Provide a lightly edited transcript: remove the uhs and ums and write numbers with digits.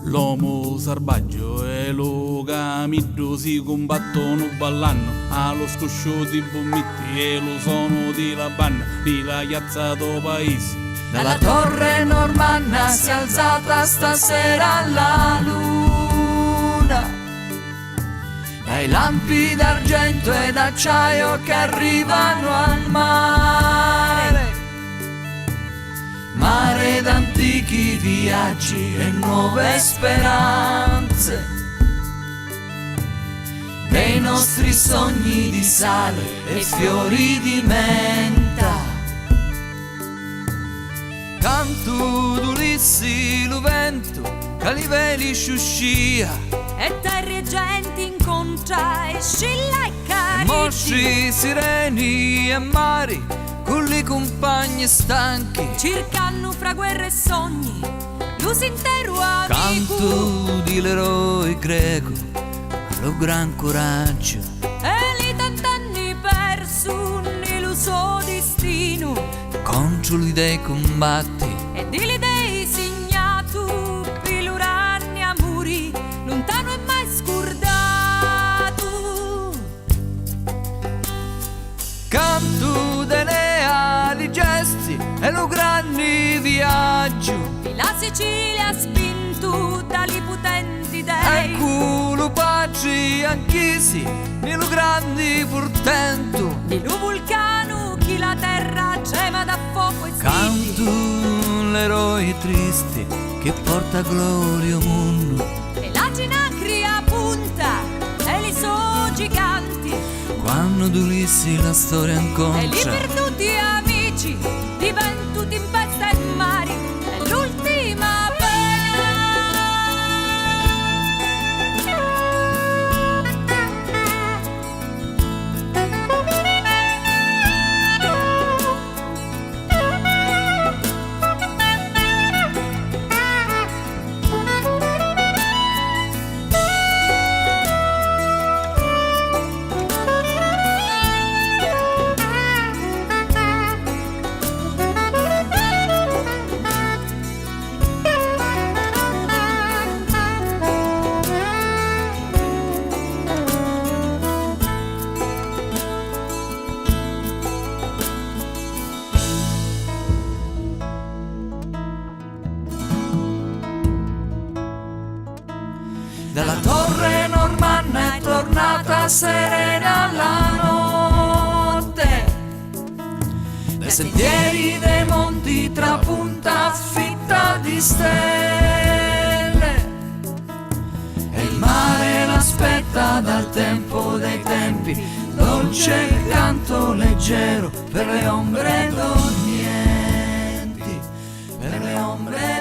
L'uomo selvaggio e lo camiddo si combattono ballando allo scoscio di bommitti e lo suono di la banna di ragazzato paese. Dalla torre normanna si è alzata stasera la luna, dai lampi d'argento e d'acciaio che arrivano al mare, mare d'antichi viaggi e nuove speranze, dei nostri sogni di sale e fiori di menta. Canto d'Ulissi lo vento che li veli sciuscia e terre e genti incontra e scilla e carici, mosci, sireni e mari con li compagni stanchi. cercano fra guerre e sogni l'uso intero amico. Canto di l'eroe greco lo gran coraggio E li tant'anni perso nell'uso destino contro gli dei combatti e di li dei signato pilurani amori lontano e mai scordato. canto delle ali gesti e lo grandi viaggio E la Sicilia spinto dagli potenti e dei culo paci anch'isi nello grandi portento. di lo vulcano chi la terra gema da fuoco e stili. Canto l'eroe tristi che porta gloria al mondo E la ginacria punta e li so giganti quando d'Ulissi la storia e li incontra. perduti amici diventuti in pesta e mari e l'ultima Dalla torre normanna è tornata serena la notte, dai sentieri dei monti trapunta fitta di stelle e il mare l'aspetta dal tempo dei tempi, dolce canto leggero per le ombre dormienti, per le ombre